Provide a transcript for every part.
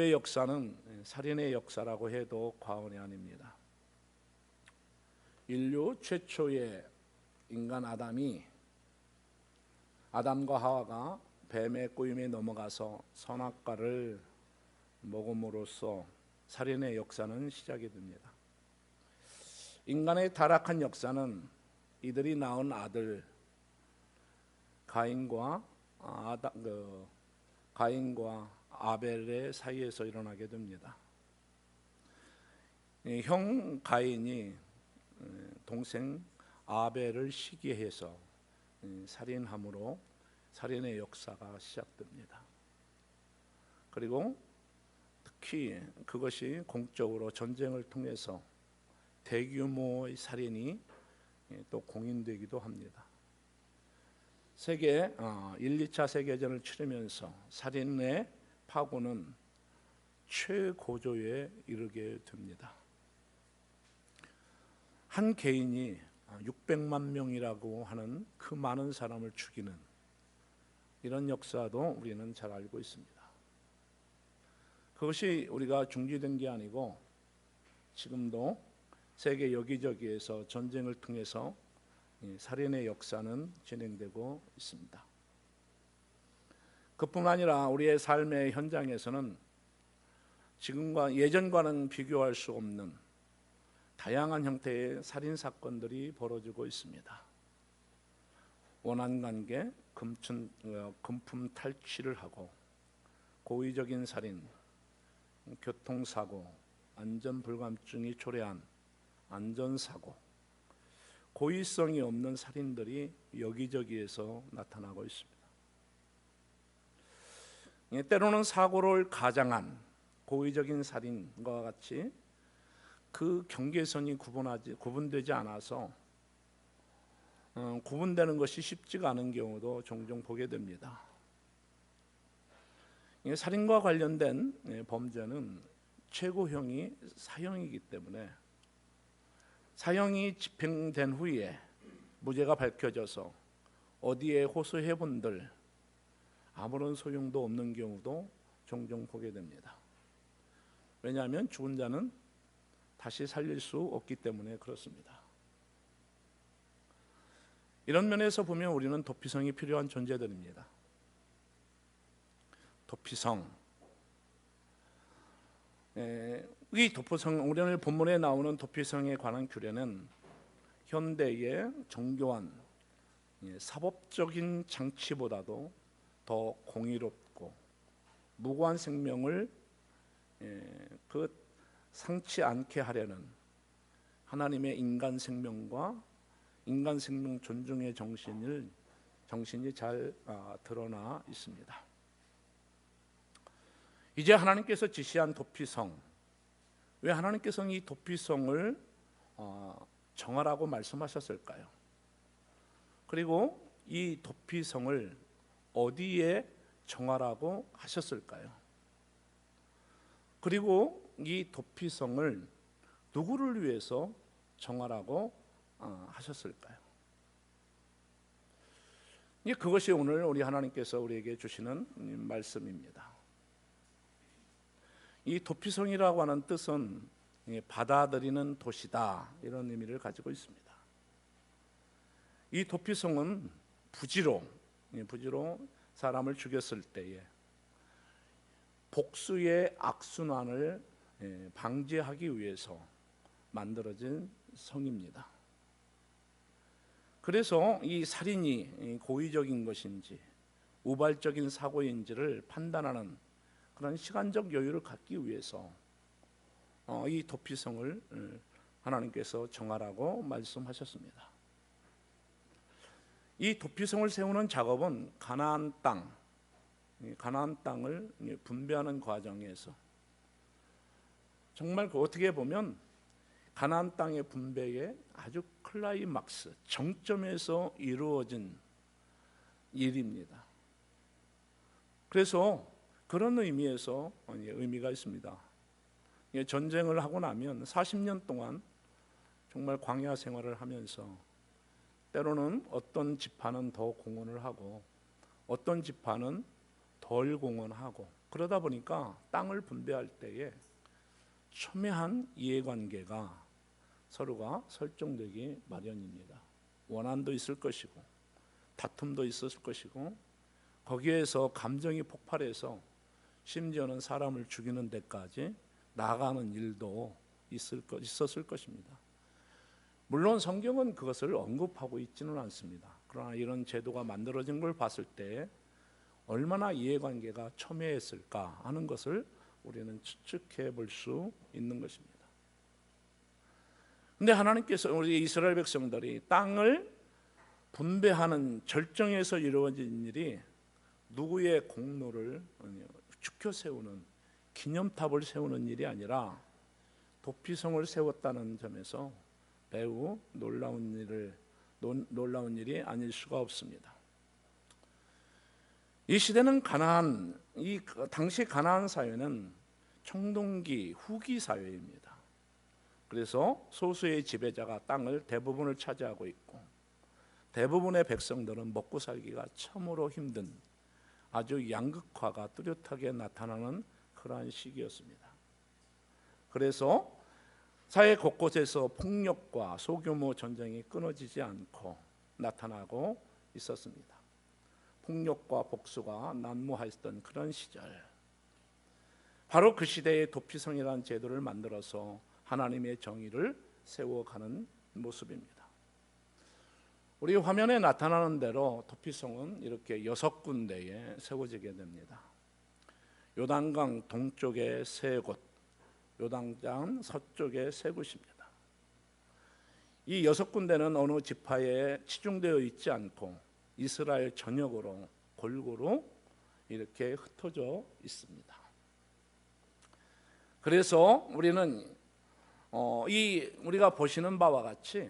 인류의 역사는 살인의 역사라고 해도 과언이 아닙니다. 인류 최초의 인간 아담과 하와가 뱀의 꼬임에 넘어가서 선악과를 먹음으로써 살인의 역사는 시작이 됩니다. 인간의 타락한 역사는 이들이 낳은 아들 가인과 아벨의 사이에서 일어나게 됩니다. 형 가인이 동생 아벨을 시기해서 살인함으로 살인의 역사가 시작됩니다. 그리고 특히 그것이 공적으로 전쟁을 통해서 대규모의 살인이 또 공인되기도 합니다. 1, 2차 세계전을 치르면서 살인의 파고는 최고조에 이르게 됩니다. 한 개인이 600만 명이라고 하는 그 많은 사람을 죽이는 이런 역사도 우리는 잘 알고 있습니다. 그것이 우리가 중지된 게 아니고 지금도 세계 여기저기에서 전쟁을 통해서 살인의 역사는 진행되고 있습니다. 그뿐 아니라 우리의 삶의 현장에서는 지금과 예전과는 비교할 수 없는 다양한 형태의 살인 사건들이 벌어지고 있습니다. 원한관계, 금품 탈취를 하고 고의적인 살인, 교통사고, 안전불감증이 초래한 안전사고, 고의성이 없는 살인들이 여기저기에서 나타나고 있습니다. 때로는 사고를 가장한 고의적인 살인과 같이 그 경계선이 구분되지 않아서 구분되는 것이 쉽지가 않은 경우도 종종 보게 됩니다. 살인과 관련된 범죄는 최고형이 사형이기 때문에 사형이 집행된 후에 무죄가 밝혀져서 어디에 호소해본들 아무런 소용도 없는 경우도 종종 보게 됩니다. 왜냐하면 죽은 자는 다시 살릴 수 없기 때문에 그렇습니다. 이런 면에서 보면 우리는 도피성이 필요한 존재들입니다. 도피성. 이 도피성, 오늘 본문에 나오는 도피성에 관한 규례는 현대의 정교한 사법적인 장치보다도 더 공의롭고 무고한 생명을 상치 않게 하려는 하나님의 인간 생명과 인간 생명 존중의 정신이 잘 드러나 있습니다. 이제 하나님께서 지시한 도피성, 왜 하나님께서 이 도피성을 정하라고 말씀하셨을까요? 그리고 이 도피성을 어디에 정하라고 하셨을까요? 그리고 이 도피성을 누구를 위해서 정하라고 하셨을까요? 그것이 오늘 우리 하나님께서 우리에게 주시는 말씀입니다. 이 도피성이라고 하는 뜻은 받아들이는 도시다, 이런 의미를 가지고 있습니다. 이 도피성은 부지로 사람을 죽였을 때에 복수의 악순환을 방지하기 위해서 만들어진 성입니다. 그래서 이 살인이 고의적인 것인지 우발적인 사고인지를 판단하는 그런 시간적 여유를 갖기 위해서 이 도피성을 하나님께서 정하라고 말씀하셨습니다. 이 도피성을 세우는 작업은 가나안 땅을 분배하는 과정에서 정말 어떻게 보면 가나안 땅의 분배의 아주 클라이막스, 정점에서 이루어진 일입니다. 그래서 그런 의미에서 의미가 있습니다. 전쟁을 하고 나면 40년 동안 정말 광야 생활을 하면서 때로는 어떤 지파는 더 공헌을 하고 어떤 지파는 더 벌공헌하고 그러다 보니까 땅을 분배할 때에 첨예한 이해관계가 서로가 설정되기 마련입니다. 원한도 있을 것이고 다툼도 있었을 것이고 거기에서 감정이 폭발해서 심지어는 사람을 죽이는 데까지 나가는 일도 있었을 것입니다. 물론 성경은 그것을 언급하고 있지는 않습니다. 그러나 이런 제도가 만들어진 걸 봤을 때 얼마나 이해관계가 첨예했을까 하는 것을 우리는 추측해 볼 수 있는 것입니다. 근데 하나님께서 우리 이스라엘 백성들이 땅을 분배하는 절정에서 이루어진 일이 누구의 공로를 축혀 세우는 기념탑을 세우는 일이 아니라 도피성을 세웠다는 점에서 매우 놀라운 일이 아닐 수가 없습니다. 이 시대는 당시 가나안 사회는 청동기 후기 사회입니다. 그래서 소수의 지배자가 땅을 대부분을 차지하고 있고 대부분의 백성들은 먹고 살기가 참으로 힘든 아주 양극화가 뚜렷하게 나타나는 그러한 시기였습니다. 그래서 사회 곳곳에서 폭력과 소규모 전쟁이 끊어지지 않고 나타나고 있었습니다. 폭력과 복수가 난무하였던 그런 시절, 바로 그 시대에 도피성이라는 제도를 만들어서 하나님의 정의를 세워가는 모습입니다. 우리 화면에 나타나는 대로 도피성은 이렇게 6군데에 세워지게 됩니다. 요단강 동쪽에 3곳, 요단강 서쪽에 3곳입니다. 이 6군데는 어느 지파에 치중되어 있지 않고 이스라엘 전역으로 골고루 이렇게 흩어져 있습니다. 그래서 우리는 우리가 보시는 바와 같이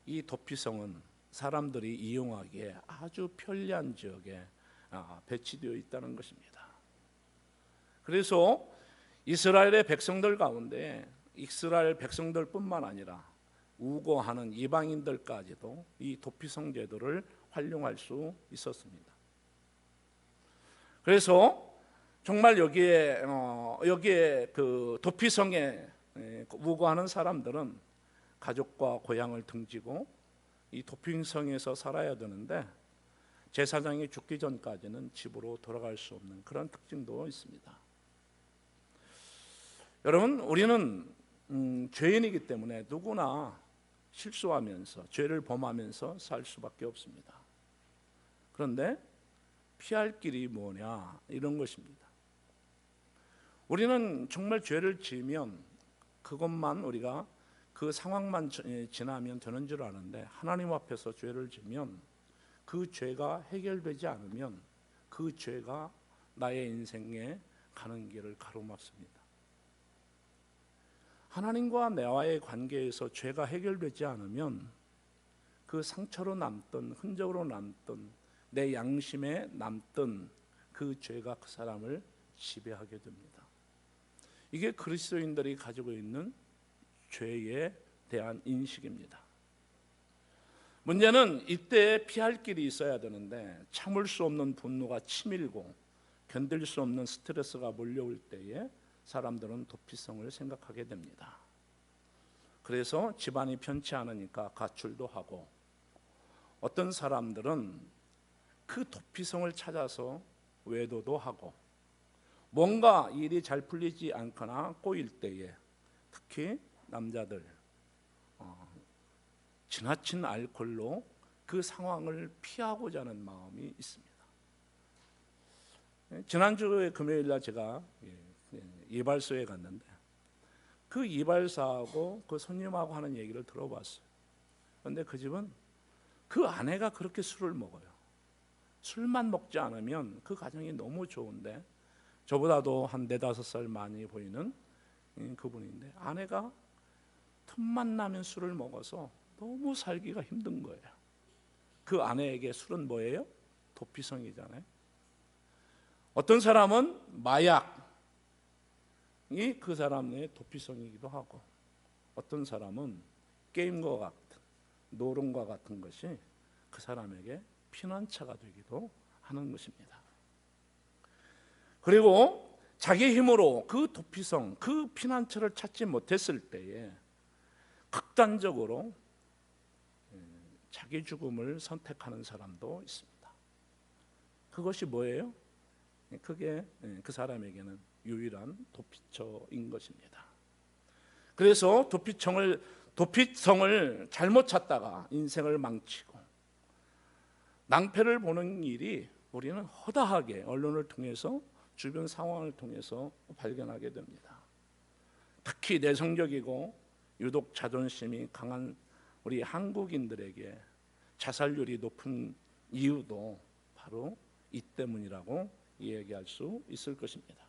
이 도피성은 사람들이 이용하기에 아주 편리한 지역에 배치되어 있다는 것입니다. 그래서 이스라엘의 백성들 가운데 이스라엘 백성들뿐만 아니라 우거하는 이방인들까지도 이 도피성 제도를 활용할 수 있었습니다. 그래서 정말 여기에 그 도피성에 우거하는 사람들은 가족과 고향을 등지고 이 도피성에서 살아야 되는데 제사장이 죽기 전까지는 집으로 돌아갈 수 없는 그런 특징도 있습니다. 여러분, 우리는 죄인이기 때문에 누구나 실수하면서 죄를 범하면서 살 수밖에 없습니다. 그런데 피할 길이 뭐냐 이런 것입니다. 우리는 정말 죄를 지으면 그것만 우리가 그 상황만 지나면 되는 줄 아는데 하나님 앞에서 죄를 지면 그 죄가 해결되지 않으면 그 죄가 나의 인생에 가는 길을 가로막습니다. 하나님과 나와의 관계에서 죄가 해결되지 않으면 그 상처로 남던 흔적으로 남던 내 양심에 남던 그 죄가 그 사람을 지배하게 됩니다. 이게 그리스도인들이 가지고 있는 죄에 대한 인식입니다. 문제는 이때 피할 길이 있어야 되는데 참을 수 없는 분노가 치밀고 견딜 수 없는 스트레스가 몰려올 때에 사람들은 도피성을 생각하게 됩니다. 그래서 집안이 편치 않으니까 가출도 하고 어떤 사람들은 그 도피성을 찾아서 외도도 하고 뭔가 일이 잘 풀리지 않거나 꼬일 때에 특히 남자들 지나친 알코올로 그 상황을 피하고자 하는 마음이 있습니다. 지난주에 금요일날 제가 이발소에 갔는데 그 이발사하고 그 손님하고 하는 얘기를 들어봤어요. 그런데 그 집은 그 아내가 그렇게 술을 먹어요. 술만 먹지 않으면 그 가정이 너무 좋은데 저보다도 한 4-5살 많이 보이는 그분인데 아내가 틈만 나면 술을 먹어서 너무 살기가 힘든 거예요. 그 아내에게 술은 뭐예요? 도피성이잖아요. 어떤 사람은 마약이 그 사람의 도피성이기도 하고 어떤 사람은 게임과 같은 노름과 같은 것이 그 사람에게 피난처가 되기도 하는 것입니다. 그리고 자기 힘으로 그 도피성, 그 피난처를 찾지 못했을 때에 극단적으로 자기 죽음을 선택하는 사람도 있습니다. 그것이 뭐예요? 그게 그 사람에게는 유일한 도피처인 것입니다. 그래서 도피성을 잘못 찾다가 인생을 망치고 낭패를 보는 일이 우리는 허다하게 언론을 통해서 주변 상황을 통해서 발견하게 됩니다. 특히 내성적이고 유독 자존심이 강한 우리 한국인들에게 자살률이 높은 이유도 바로 이 때문이라고 이야기할 수 있을 것입니다.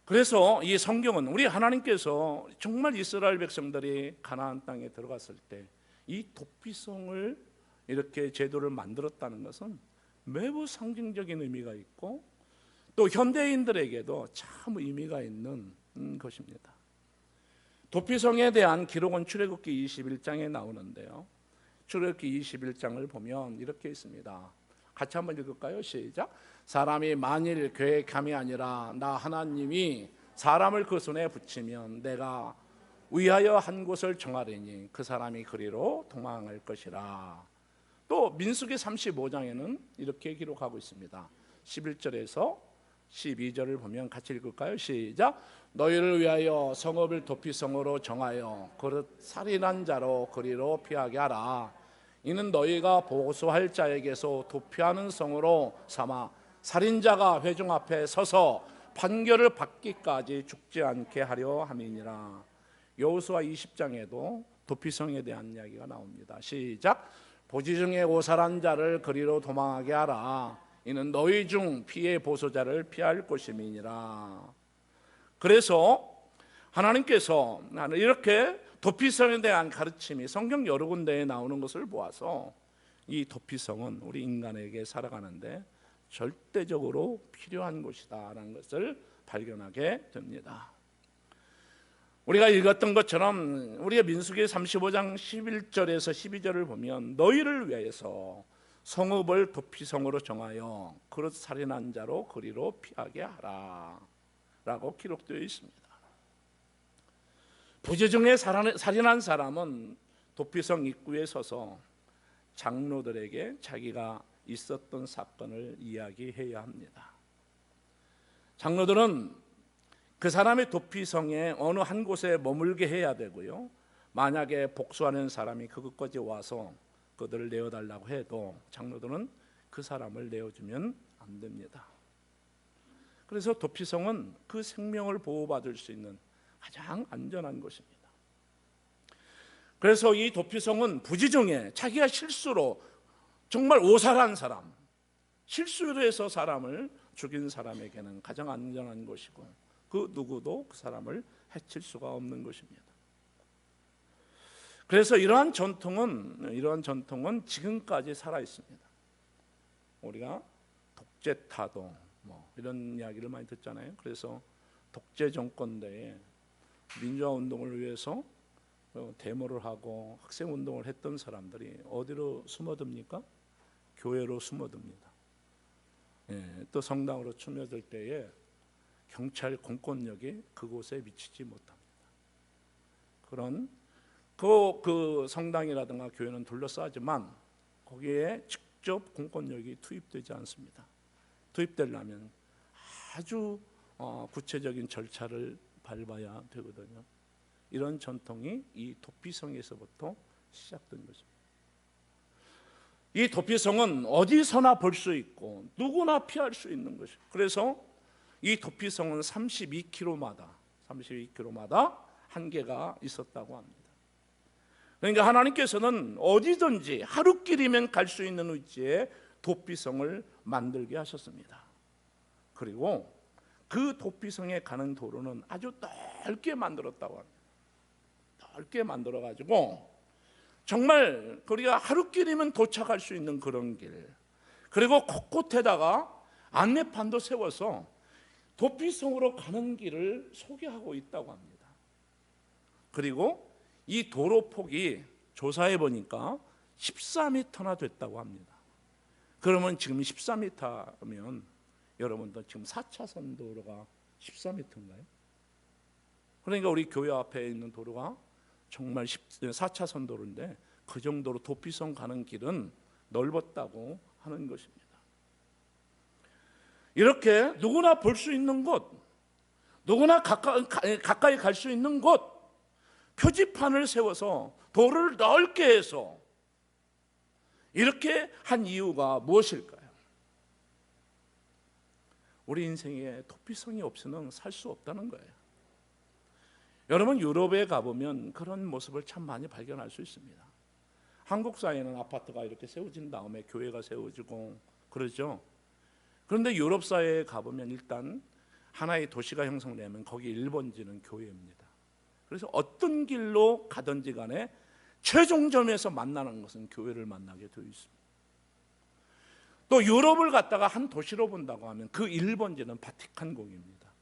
그래서 이 성경은 우리 하나님께서 정말 이스라엘 백성들이 가나안 땅에 들어갔을 때 이 도피성을 이렇게 제도를 만들었다는 것은 매우 상징적인 의미가 있고 또 현대인들에게도 참 의미가 있는 것입니다. 도피성에 대한 기록은 출애굽기 21장에 나오는데요. 출애굽기 21장을 보면 이렇게 있습니다. 같이 한번 읽을까요? 시작. 사람이 만일 계획함이 아니라 나 하나님이 사람을 그 손에 붙이면 내가 위하여 한 곳을 정하리니 그 사람이 그리로 도망할 것이라. 또 민수기 35장에는 이렇게 기록하고 있습니다. 11절에서 12절을 보면 같이 읽을까요? 시작. 너희를 위하여 성읍을 도피성으로 정하여 그릇 살인한 자로 그리로 피하게 하라. 이는 너희가 보수할 자에게서 도피하는 성으로 삼아 살인자가 회중 앞에 서서 판결을 받기까지 죽지 않게 하려 함이니라. 여호수아 20장에도 도피성에 대한 이야기가 나옵니다. 시작. 보지 중에 오살한 자를 그리로 도망하게 하라. 이는 너희 중 피해 보소자를 피할 것임이니라. 그래서 하나님께서 이렇게 도피성에 대한 가르침이 성경 여러 군데에 나오는 것을 보아서 이 도피성은 우리 인간에게 살아가는데 절대적으로 필요한 곳이다라는 것을 발견하게 됩니다. 우리가 읽었던 것처럼 우리가 민수기 35장 11절에서 12절을 보면 너희를 위해서 성읍을 도피성으로 정하여 그릇 살인한 자로 그리로 피하게 하라 라고 기록되어 있습니다. 부재 중에 살인한 사람은 도피성 입구에 서서 장로들에게 자기가 있었던 사건을 이야기해야 합니다. 장로들은 그 사람의 도피성에 어느 한 곳에 머물게 해야 되고요. 만약에 복수하는 사람이 그것까지 와서 그들을 내어달라고 해도 장로들은 그 사람을 내어주면 안 됩니다. 그래서 도피성은 그 생명을 보호받을 수 있는 가장 안전한 곳입니다. 그래서 이 도피성은 부지 중에 자기가 실수로 정말 오살한 사람, 실수로 해서 사람을 죽인 사람에게는 가장 안전한 곳이고 그 누구도 그 사람을 해칠 수가 없는 것입니다. 그래서 이러한 전통은 지금까지 살아 있습니다. 우리가 독재타도 이런 이야기를 많이 듣잖아요. 그래서 독재 정권대에 민주화 운동을 위해서 데모를 하고 학생 운동을 했던 사람들이 어디로 숨어듭니까? 교회로 숨어듭니다. 또 성당으로 숨어들 때에 경찰 공권력이 그곳에 미치지 못합니다. 그런 그 성당이라든가 교회는 둘러싸지만 거기에 직접 공권력이 투입되지 않습니다. 투입되려면 아주 구체적인 절차를 밟아야 되거든요. 이런 전통이 이 도피성에서부터 시작된 것입니다. 이 도피성은 어디서나 볼 수 있고 누구나 피할 수 있는 것입니다. 그래서 이 도피성은 32km마다 한 개가 있었다고 합니다. 그러니까 하나님께서는 어디든지 하루길이면 갈 수 있는 위치에 도피성을 만들게 하셨습니다. 그리고 그 도피성에 가는 도로는 아주 넓게 만들었다고 합니다. 넓게 만들어가지고 정말 우리가 하루길이면 도착할 수 있는 그런 길, 그리고 곳곳에다가 안내판도 세워서 도피성으로 가는 길을 소개하고 있다고 합니다. 그리고 이 도로 폭이 조사해 보니까 14m나 됐다고 합니다. 그러면 지금 14m면 여러분도 지금 4차선 도로가 14m인가요? 그러니까 우리 교회 앞에 있는 도로가 정말 4차선 도로인데 그 정도로 도피성 가는 길은 넓었다고 하는 것입니다. 이렇게 누구나 볼 수 있는 곳, 누구나 가까이 갈 수 있는 곳, 표지판을 세워서 도로를 넓게 해서 이렇게 한 이유가 무엇일까요? 우리 인생에 도피성이 없이는 살 수 없다는 거예요. 여러분, 유럽에 가보면 그런 모습을 참 많이 발견할 수 있습니다. 한국 사회는 아파트가 이렇게 세워진 다음에 교회가 세워지고 그러죠. 그런데 유럽 사회에 가보면 일단 하나의 도시가 형성되면 거기 1번지는 교회입니다. 그래서 어떤 길로 가든지 간에 최종점에서 만나는 것은 교회를 만나게 되어 있습니다. 또 유럽을 갖다가 한 도시로 본다고 하면 그 1번지는 바티칸궁입니다.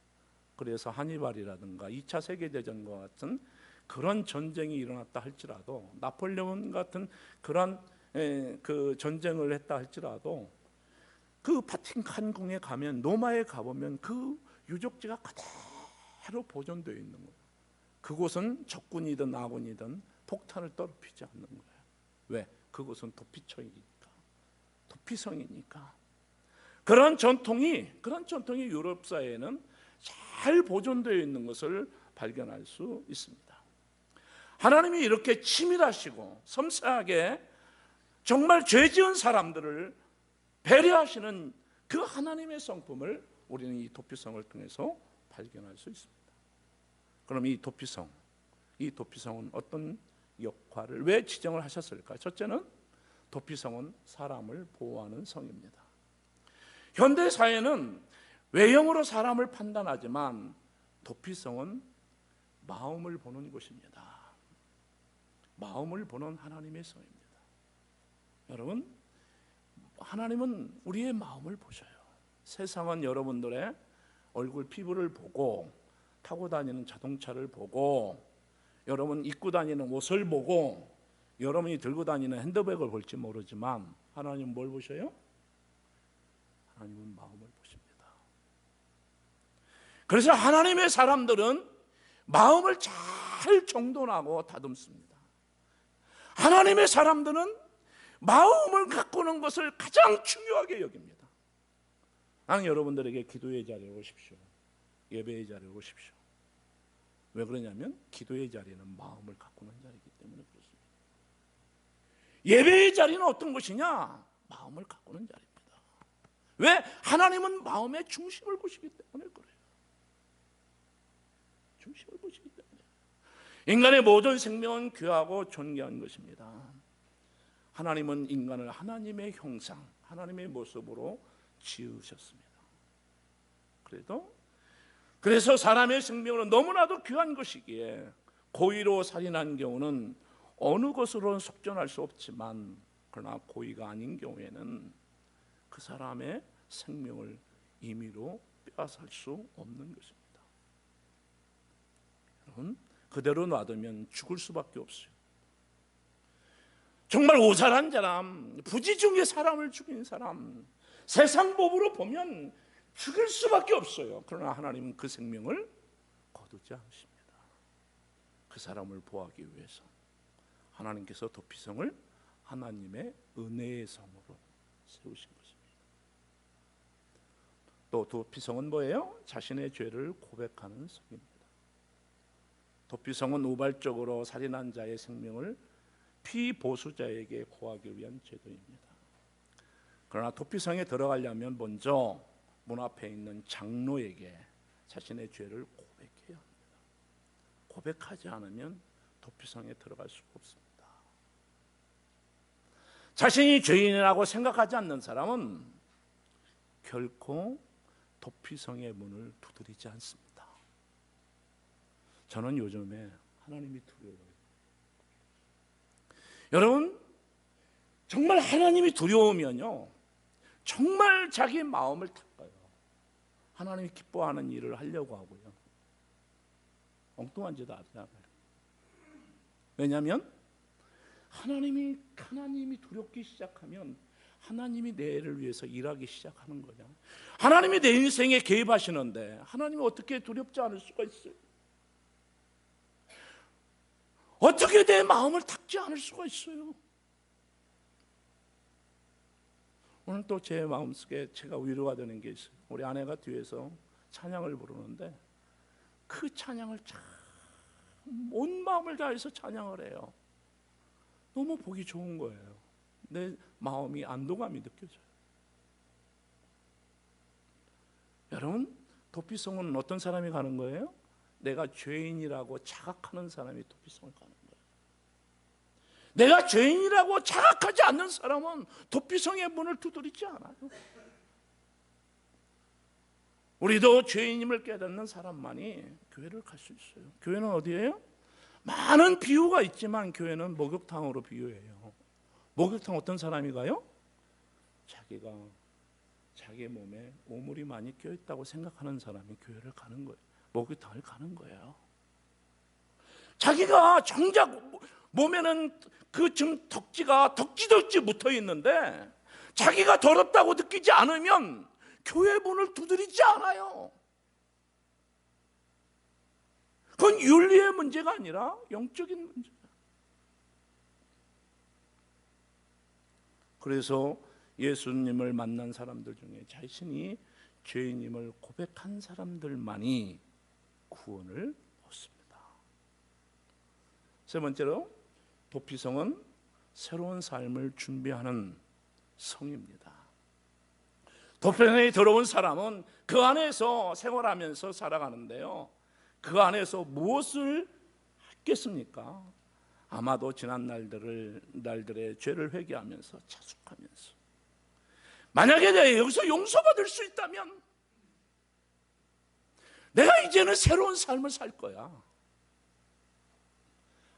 그래서 하니발이라든가 2차 세계대전과 같은 그런 전쟁이 일어났다 할지라도, 나폴레옹 같은 그런 그 전쟁을 했다 할지라도 그 바티칸궁에 가면, 로마에 가보면 그 유적지가 그대로 보존되어 있는 거예요. 그곳은 적군이든 아군이든 폭탄을 떨어뜨리지 않는 거예요. 왜? 그곳은 도피성이니까. 그런 전통이 유럽 사회에는 잘 보존되어 있는 것을 발견할 수 있습니다. 하나님이 이렇게 치밀하시고 섬세하게 정말 죄 지은 사람들을 배려하시는 그 하나님의 성품을 우리는 이 도피성을 통해서 발견할 수 있습니다. 그럼 이 도피성은 어떤 역할을 왜 지정을 하셨을까? 첫째는 도피성은 사람을 보호하는 성입니다. 현대 사회는 외형으로 사람을 판단하지만 도피성은 마음을 보는 곳입니다. 마음을 보는 하나님의 성입니다. 여러분, 하나님은 우리의 마음을 보셔요. 세상은 여러분들의 얼굴 피부를 보고, 타고 다니는 자동차를 보고, 여러분 입고 다니는 옷을 보고, 여러분이 들고 다니는 핸드백을 볼지 모르지만 하나님은 뭘 보셔요? 하나님은 마음을 보십니다. 그래서 하나님의 사람들은 마음을 잘 정돈하고 다듬습니다. 하나님의 사람들은 마음을 가꾸는 것을 가장 중요하게 여깁니다. 나는 여러분들에게 기도의 자리에 오십시오. 예배의 자리에 오십시오. 왜 그러냐면 기도의 자리는 마음을 가꾸는 자리이기 때문에 그렇습니다. 예배의 자리는 어떤 것이냐? 마음을 가꾸는 자리입니다. 왜? 하나님은 마음의 중심을 보시기 때문에 그래요. 중심을 보시기 때문에. 인간의 모든 생명은 귀하고 존귀한 것입니다. 하나님은 인간을 하나님의 형상, 하나님의 모습으로 지으셨습니다. 그래서 사람의 생명은 너무나도 귀한 것이기에 고의로 살인한 경우는 어느 것으로는 속전할 수 없지만, 그러나 고의가 아닌 경우에는 그 사람의 생명을 임의로 빼앗을 수 없는 것입니다. 여러분, 그대로 놔두면 죽을 수밖에 없어요. 정말 오살한 사람, 부지 중에 사람을 죽인 사람, 세상 법으로 보면 죽일 수밖에 없어요. 그러나 하나님은 그 생명을 거두지 않으십니다. 그 사람을 보호하기 위해서 하나님께서 도피성을 하나님의 은혜의 성으로 세우신 것입니다. 또 도피성은 뭐예요? 자신의 죄를 고백하는 성입니다. 도피성은 우발적으로 살인한 자의 생명을 피보수자에게 고하기 위한 제도입니다. 그러나 도피성에 들어가려면 먼저 문 앞에 있는 장로에게 자신의 죄를 고백해야 합니다. 고백하지 않으면 도피성에 들어갈 수가 없습니다. 자신이 죄인이라고 생각하지 않는 사람은 결코 도피성의 문을 두드리지 않습니다. 저는 요즘에 하나님이 두려워요. 여러분, 정말 하나님이 두려우면요, 정말 자기 마음을 닦아요. 하나님이 기뻐하는 일을 하려고 하고요. 엉뚱한 짓 하지 않아요. 왜냐하면 하나님이 두렵기 시작하면 하나님이 내 애를 위해서 일하기 시작하는 거냐. 하나님이 내 인생에 개입하시는데 하나님이 어떻게 두렵지 않을 수가 있어요? 어떻게 내 마음을 닦지 않을 수가 있어요? 오늘 또 제 마음속에 제가 위로가 되는 게 있어요. 우리 아내가 뒤에서 찬양을 부르는데 그 찬양을 참 온 마음을 다해서 찬양을 해요. 너무 보기 좋은 거예요. 내 마음이 안도감이 느껴져요. 여러분, 도피성은 어떤 사람이 가는 거예요? 내가 죄인이라고 자각하는 사람이 도피성을 가는 거예요. 내가 죄인이라고 자각하지 않는 사람은 도피성의 문을 두드리지 않아요. 우리도 죄인임을 깨닫는 사람만이 교회를 갈 수 있어요. 교회는 어디예요? 많은 비유가 있지만 교회는 목욕탕으로 비유해요. 목욕탕 어떤 사람이 가요? 자기가 자기 몸에 오물이 많이 껴있다고 생각하는 사람이 교회를 가는 거예요. 목욕탕을 가는 거예요. 자기가 정작 몸에는 그 좀 덕지덕지 붙어 있는데 자기가 더럽다고 느끼지 않으면 교회 문을 두드리지 않아요. 그건 윤리의 문제가 아니라 영적인 문제예요. 그래서 예수님을 만난 사람들 중에 자신이 죄인임을 고백한 사람들만이 구원을 얻습니다. 세 번째로 도피성은 새로운 삶을 준비하는 성입니다. 도피성에 들어온 사람은 그 안에서 생활하면서 살아가는데요, 그 안에서 무엇을 했겠습니까? 아마도 지난 날들의 죄를 회개하면서 자숙하면서, 만약에 내가 여기서 용서받을 수 있다면 내가 이제는 새로운 삶을 살 거야,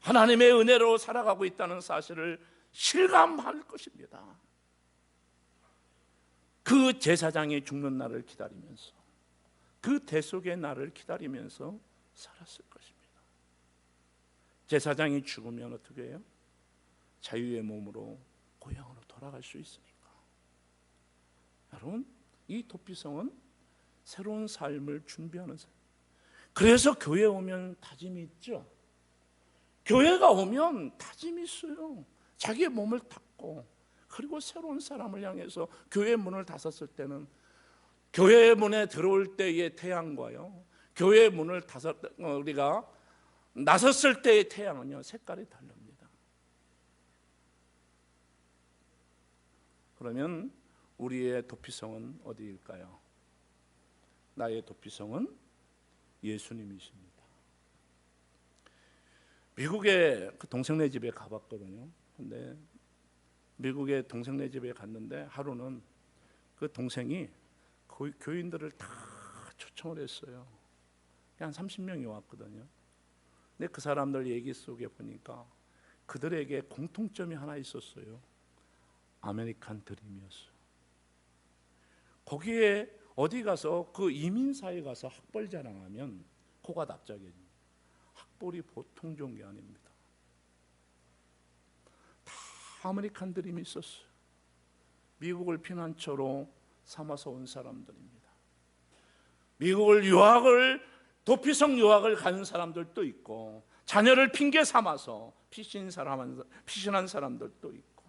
하나님의 은혜로 살아가고 있다는 사실을 실감할 것입니다. 그 제사장이 죽는 날을 기다리면서, 그 대속의 날을 기다리면서 살았을 것입니다. 제사장이 죽으면 어떻게 해요? 자유의 몸으로 고향으로 돌아갈 수 있으니까. 여러분, 이 도피성은 새로운 삶을 준비하는 삶. 그래서 교회에 오면 다짐이 있죠. 교회가 오면 다짐이 있어요. 자기의 몸을 닦고, 그리고 새로운 사람을 향해서 교회 문을 닫았을 때는 교회 문에 들어올 때의 태양과요, 교회 문을 우리가 나섰을 때의 태양은요, 색깔이 다릅니다. 그러면 우리의 도피성은 어디일까요? 나의 도피성은 예수님이십니다. 미국에 그 동생네 집에 가봤거든요. 근데 미국의 동생네 집에 갔는데 하루는 그 동생이 교인들을 다 초청을 했어요. 한 30명이 왔거든요. 근데 그 사람들 얘기 속에 보니까 그들에게 공통점이 하나 있었어요. 아메리칸 드림이었어요. 거기에 어디 가서 그 이민사에 가서 학벌 자랑하면 코가 납작해집니다. 학벌이 보통 좋은 게 아닙니다. 다 아메리칸 드림이 있었어요. 미국을 피난처로 삼아서 온 사람들입니다. 미국을 도피성 유학을 가는 사람들도 있고, 자녀를 핑계 삼아서 피신한 사람들도 있고.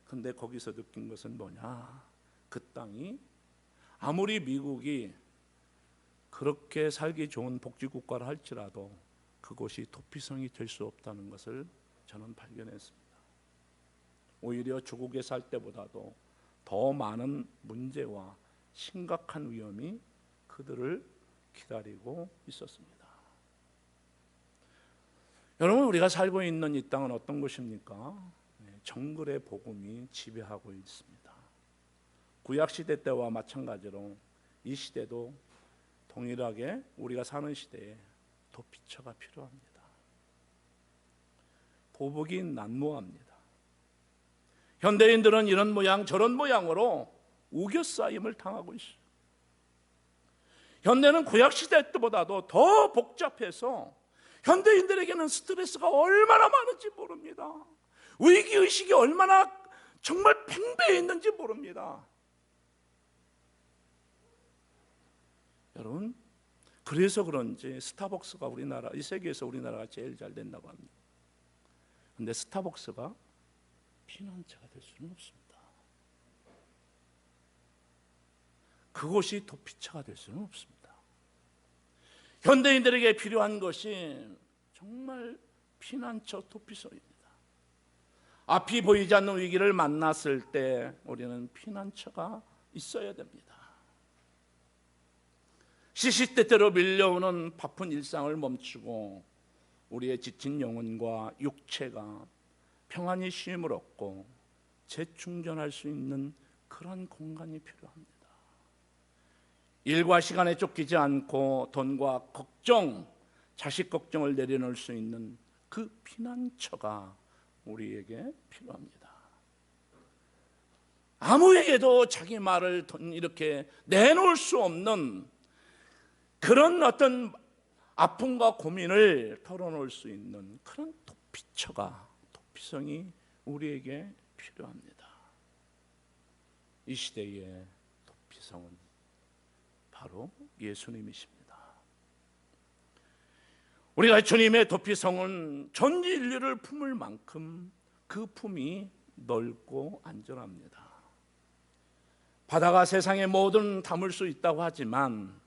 근데 거기서 느낀 것은 뭐냐? 그 땅이 아무리 미국이 그렇게 살기 좋은 복지국가를 할지라도 그곳이 도피성이 될 수 없다는 것을 저는 발견했습니다. 오히려 조국에 살 때보다도 더 많은 문제와 심각한 위험이 그들을 기다리고 있었습니다. 여러분, 우리가 살고 있는 이 땅은 어떤 곳입니까? 정글의 복음이 지배하고 있습니다. 구약시대 때와 마찬가지로 이 시대도 동일하게 우리가 사는 시대에 도피처가 필요합니다. 보복이 난무합니다. 현대인들은 이런 모양 저런 모양으로 우겨싸임을 당하고 있어요. 현대는 구약시대 때보다도 더 복잡해서 현대인들에게는 스트레스가 얼마나 많은지 모릅니다. 위기의식이 얼마나 정말 팽배해 있는지 모릅니다. 여러분, 그래서 그런지 스타벅스가 이 세계에서 우리나라가 제일 잘 된다고 합니다. 그런데 스타벅스가 피난처가 될 수는 없습니다. 그곳이 도피처가 될 수는 없습니다. 현대인들에게 필요한 것이 정말 피난처, 도피성입니다. 앞이 보이지 않는 위기를 만났을 때 우리는 피난처가 있어야 됩니다. 시시때때로 밀려오는 바쁜 일상을 멈추고 우리의 지친 영혼과 육체가 평안히 쉼을 얻고 재충전할 수 있는 그런 공간이 필요합니다. 일과 시간에 쫓기지 않고 돈과 걱정, 자식 걱정을 내려놓을 수 있는 그 피난처가 우리에게 필요합니다. 아무에게도 자기 말을 이렇게 내놓을 수 없는 그런 어떤 아픔과 고민을 털어놓을 수 있는 그런 도피성이 우리에게 필요합니다. 이 시대의 도피성은 바로 예수님이십니다. 우리가 주님의 도피성은 전 인류를 품을 만큼 그 품이 넓고 안전합니다. 바다가 세상의 모든 담을 수 있다고 하지만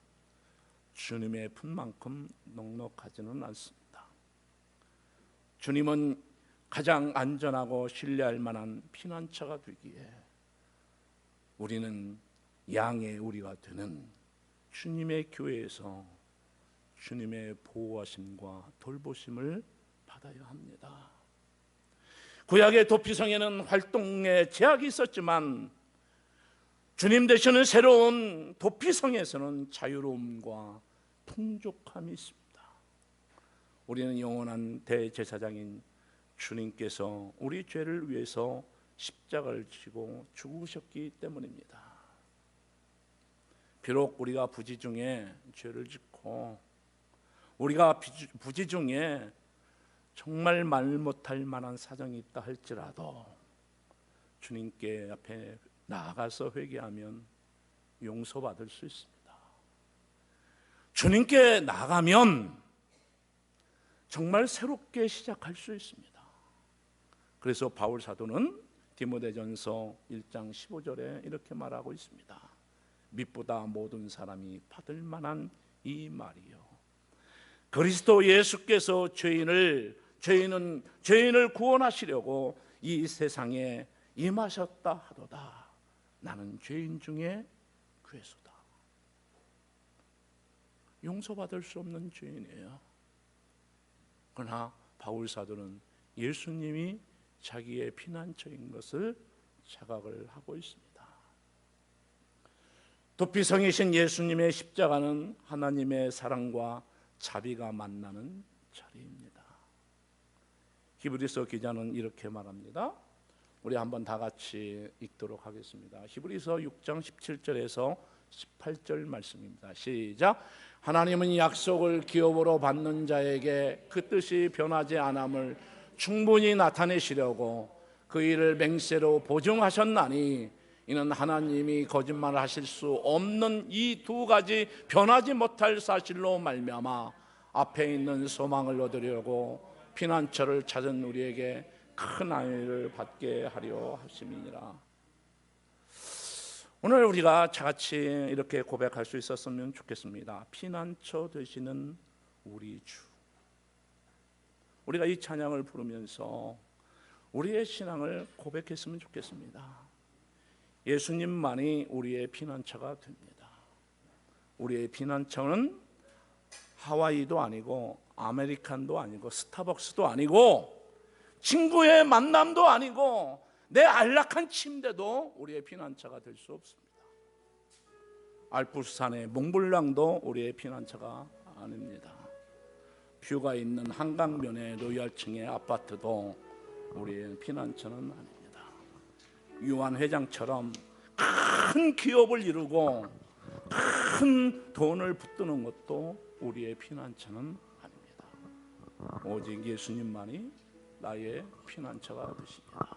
주님의 품만큼 넉넉하지는 않습니다. 주님은 가장 안전하고 신뢰할 만한 피난처가 되기에 우리는 양의 우리가 되는 주님의 교회에서 주님의 보호하심과 돌보심을 받아야 합니다. 구약의 도피성에는 활동에 제약이 있었지만 주님 되시는 새로운 도피성에서는 자유로움과 풍족함이 있습니다. 우리는 영원한 대제사장인 주님께서 우리 죄를 위해서 십자가를 지고 죽으셨기 때문입니다. 비록 우리가 부지 중에 죄를 짓고 우리가 부지 중에 정말 말 못할 만한 사정이 있다 할지라도 주님께 앞에 나아가서 회개하면 용서받을 수 있습니다. 주님께 나가면 정말 새롭게 시작할 수 있습니다. 그래서 바울 사도는 디모데전서 1장 15절에 이렇게 말하고 있습니다. 믿보다 모든 사람이 받을 만한 이 말이요, 그리스도 예수께서 죄인을 구원하시려고 이 세상에 임하셨다 하도다. 나는 죄인 중에 괴수다. 용서받을 수 없는 죄인이에요. 그러나 바울 사도는 예수님이 자기의 피난처인 것을 자각을 하고 있습니다. 도피성이신 예수님의 십자가는 하나님의 사랑과 자비가 만나는 자리입니다. 히브리서 기자는 이렇게 말합니다. 우리 한번 다 같이 읽도록 하겠습니다. 히브리서 6장 17절에서 18절 말씀입니다. 시작. 하나님은 약속을 기업으로 받는 자에게 그 뜻이 변하지 않음을 충분히 나타내시려고 그 일을 맹세로 보증하셨나니 이는 하나님이 거짓말을 하실 수 없는 이 두 가지 변하지 못할 사실로 말미암아 앞에 있는 소망을 얻으려고 피난처를 찾은 우리에게 큰 안위를 받게 하려 하심이니라. 오늘 우리가 같이 이렇게 고백할 수 있었으면 좋겠습니다. 피난처 되시는 우리 주. 우리가 이 찬양을 부르면서 우리의 신앙을 고백했으면 좋겠습니다. 예수님만이 우리의 피난처가 됩니다. 우리의 피난처는 하와이도 아니고 아메리칸도 아니고 스타벅스도 아니고 친구의 만남도 아니고 내 안락한 침대도 우리의 피난처가 될 수 없습니다. 알프스산의 몽블랑도 우리의 피난처가 아닙니다. 뷰가 있는 한강변의 로얄층의 아파트도 우리의 피난처는 아닙니다. 유한 회장처럼 큰 기업을 이루고 큰 돈을 붙드는 것도 우리의 피난처는 아닙니다. 오직 예수님만이 나의 피난처가 되십니다.